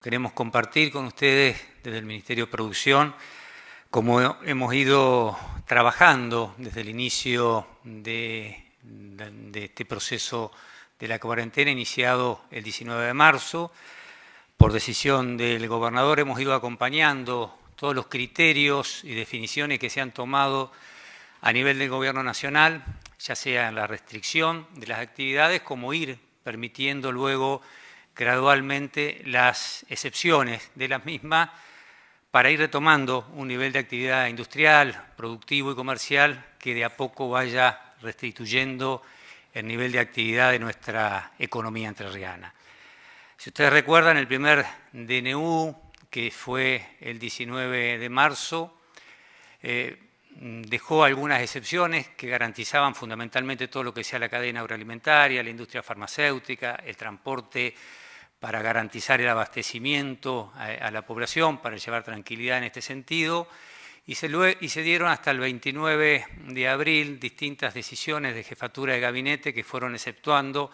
Queremos compartir con ustedes desde el Ministerio de Producción cómo hemos ido trabajando desde el inicio de este proceso de la cuarentena iniciado el 19 de marzo. Por decisión del gobernador hemos ido acompañando todos los criterios y definiciones que se han tomado a nivel del Gobierno Nacional, ya sea en la restricción de las actividades, como ir permitiendo luego gradualmente las excepciones de las mismas para ir retomando un nivel de actividad industrial, productivo y comercial que de a poco vaya restituyendo el nivel de actividad de nuestra economía entrerriana. Si ustedes recuerdan, el primer DNU, que fue el 19 de marzo, dejó algunas excepciones que garantizaban fundamentalmente todo lo que sea la cadena agroalimentaria, la industria farmacéutica, el transporte para garantizar el abastecimiento a la población, para llevar tranquilidad en este sentido, y se dieron hasta el 29 de abril distintas decisiones de jefatura de gabinete que fueron exceptuando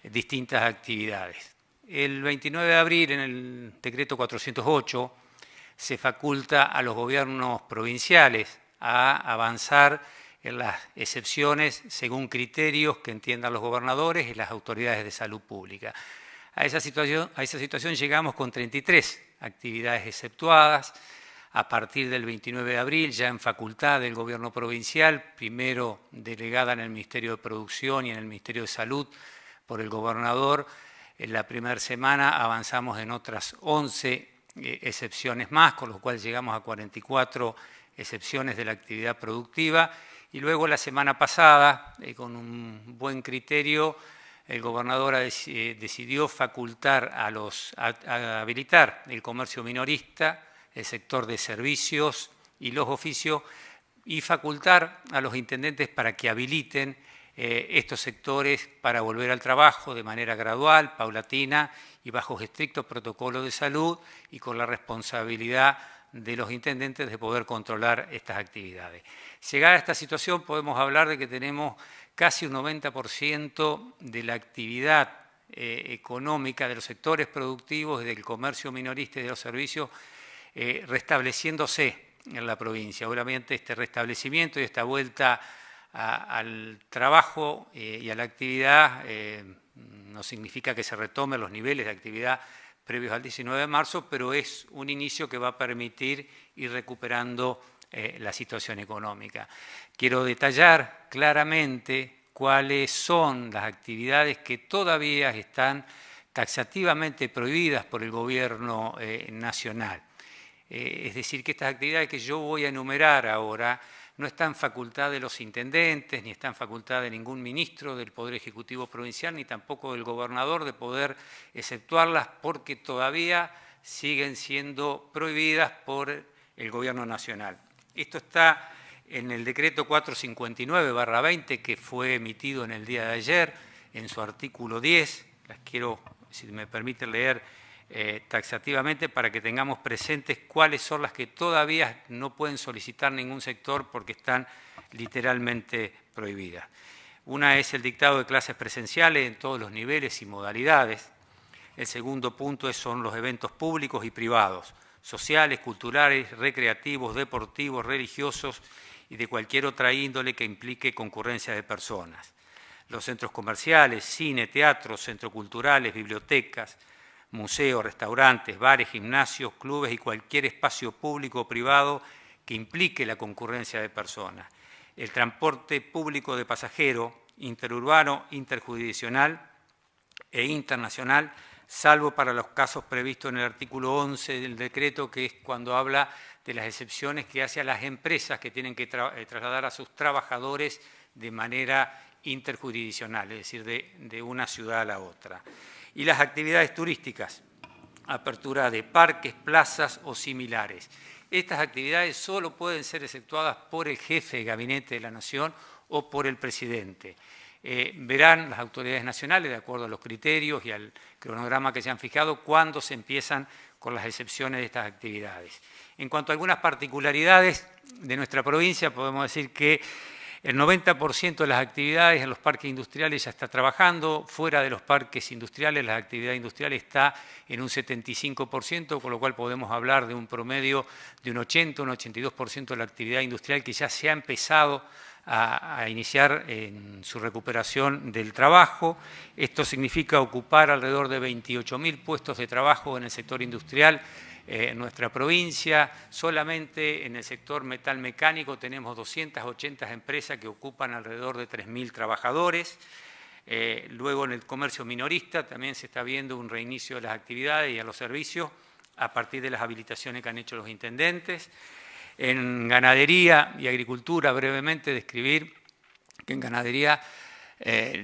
distintas actividades. El 29 de abril, en el decreto 408, se faculta a los gobiernos provinciales a avanzar en las excepciones según criterios que entiendan los gobernadores y las autoridades de salud pública. A esa situación llegamos con 33 actividades exceptuadas a partir del 29 de abril, ya en facultad del gobierno provincial, primero delegada en el Ministerio de Producción y en el Ministerio de Salud por el gobernador. En la primera semana avanzamos en otras 11 excepciones más, con lo cual llegamos a 44 excepciones de la actividad productiva. Y luego la semana pasada, con un buen criterio, el gobernador decidió facultar a habilitar el comercio minorista, el sector de servicios y los oficios, y facultar a los intendentes para que habiliten estos sectores para volver al trabajo de manera gradual, paulatina y bajo estrictos protocolos de salud y con la responsabilidad de los intendentes de poder controlar estas actividades. Llegada a esta situación podemos hablar de que tenemos casi un 90% de la actividad económica de los sectores productivos, del comercio minorista y de los servicios restableciéndose en la provincia. Obviamente este restablecimiento y esta vuelta al trabajo y a la actividad no significa que se retomen los niveles de actividad previos al 19 de marzo, pero es un inicio que va a permitir ir recuperando la situación económica. Quiero detallar claramente cuáles son las actividades que todavía están taxativamente prohibidas por el Gobierno nacional. Es decir, que estas actividades que yo voy a enumerar ahora no están en facultad de los intendentes, ni están en facultad de ningún ministro del Poder Ejecutivo Provincial, ni tampoco del gobernador de poder exceptuarlas porque todavía siguen siendo prohibidas por el Gobierno Nacional. Esto está en el decreto 459/20 que fue emitido en el día de ayer, en su artículo 10. Las quiero, si me permiten, leer taxativamente para que tengamos presentes cuáles son las que todavía no pueden solicitar ningún sector porque están literalmente prohibidas. Una es el dictado de clases presenciales en todos los niveles y modalidades. El segundo punto son los eventos públicos y privados, sociales, culturales, recreativos, deportivos, religiosos y de cualquier otra índole que implique concurrencia de personas. Los centros comerciales, cine, teatros, centros culturales, bibliotecas, museos, restaurantes, bares, gimnasios, clubes y cualquier espacio público o privado que implique la concurrencia de personas. El transporte público de pasajeros, interurbano, interjurisdiccional e internacional, salvo para los casos previstos en el artículo 11 del decreto, que es cuando habla de las excepciones que hace a las empresas que tienen que trasladar a sus trabajadores de manera interjurisdiccional, es decir, de una ciudad a la otra. Y las actividades turísticas, apertura de parques, plazas o similares. Estas actividades solo pueden ser exceptuadas por el jefe de gabinete de la Nación o por el presidente. Verán las autoridades nacionales, de acuerdo a los criterios y al cronograma que se han fijado, cuándo se empiezan con las excepciones de estas actividades. En cuanto a algunas particularidades de nuestra provincia, podemos decir que El 90% de las actividades en los parques industriales ya está trabajando, fuera de los parques industriales la actividad industrial está en un 75%, con lo cual podemos hablar de un promedio de un 80, un 82% de la actividad industrial que ya se ha empezado a iniciar en su recuperación del trabajo. Esto significa ocupar alrededor de 28.000 puestos de trabajo en el sector industrial en nuestra provincia. Solamente en el sector metal mecánico tenemos 280 empresas que ocupan alrededor de 3.000 trabajadores. Luego en el comercio minorista también se está viendo un reinicio de las actividades y a los servicios a partir de las habilitaciones que han hecho los intendentes. En ganadería y agricultura, brevemente describir que en ganadería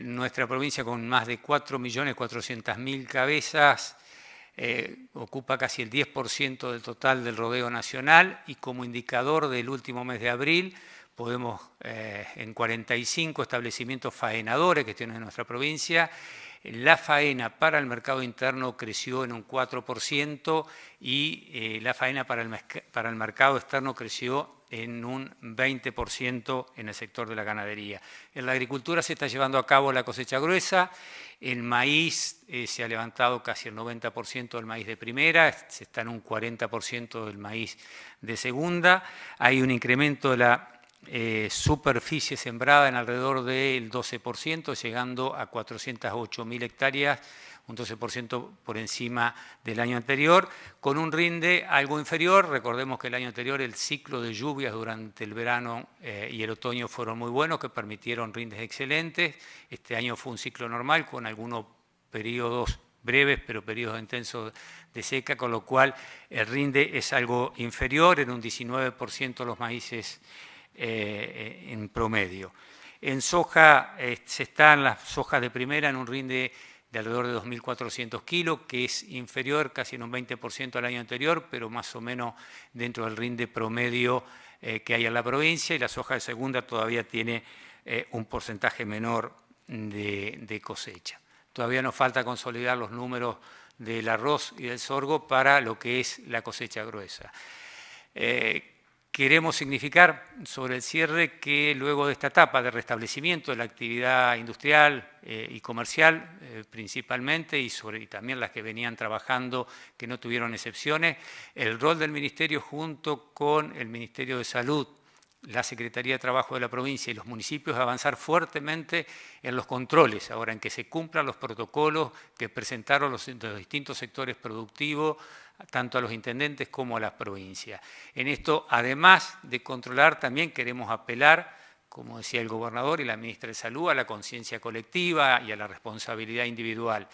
nuestra provincia con más de 4.400.000 cabezas ocupa casi el 10% del total del rodeo nacional y como indicador del último mes de abril podemos en 45 establecimientos faenadores que tiene nuestra provincia, la faena para el mercado interno creció en un 4% y la faena para el mercado externo creció en un 20% en el sector de la ganadería. En la agricultura se está llevando a cabo la cosecha gruesa, el maíz se ha levantado casi el 90% del maíz de primera, se está en un 40% del maíz de segunda, hay un incremento de la superficie sembrada en alrededor del 12%, llegando a 408.000 hectáreas, un 12% por encima del año anterior, con un rinde algo inferior. Recordemos que el año anterior el ciclo de lluvias durante el verano y el otoño fueron muy buenos, que permitieron rindes excelentes. Este año fue un ciclo normal, con algunos periodos breves, pero periodos intensos de seca, con lo cual el rinde es algo inferior, en un 19% los maíces en promedio. En soja se están las sojas de primera en un rinde de alrededor de 2.400 kilos, que es inferior casi en un 20% al año anterior, pero más o menos dentro del rinde promedio que hay en la provincia, y la soja de segunda todavía tiene un porcentaje menor de cosecha. Todavía nos falta consolidar los números del arroz y del sorgo para lo que es la cosecha gruesa. Queremos significar sobre el cierre que luego de esta etapa de restablecimiento de la actividad industrial y comercial principalmente y también las que venían trabajando que no tuvieron excepciones, el rol del Ministerio junto con el Ministerio de Salud, la Secretaría de Trabajo de la provincia y los municipios avanzar fuertemente en los controles, ahora en que se cumplan los protocolos que presentaron los distintos sectores productivos, tanto a los intendentes como a las provincias. En esto, además de controlar, también queremos apelar, como decía el gobernador y la ministra de Salud, a la conciencia colectiva y a la responsabilidad individual.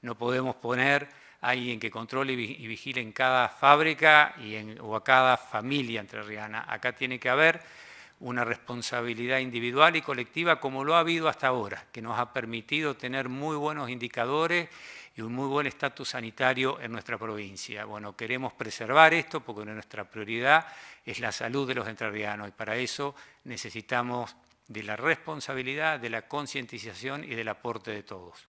No podemos poner a alguien que controle y vigile en cada fábrica o a cada familia entrerriana. Acá tiene que haber una responsabilidad individual y colectiva como lo ha habido hasta ahora, que nos ha permitido tener muy buenos indicadores y un muy buen estatus sanitario en nuestra provincia. Bueno, queremos preservar esto porque nuestra prioridad es la salud de los entrerrianos y para eso necesitamos de la responsabilidad, de la concientización y del aporte de todos.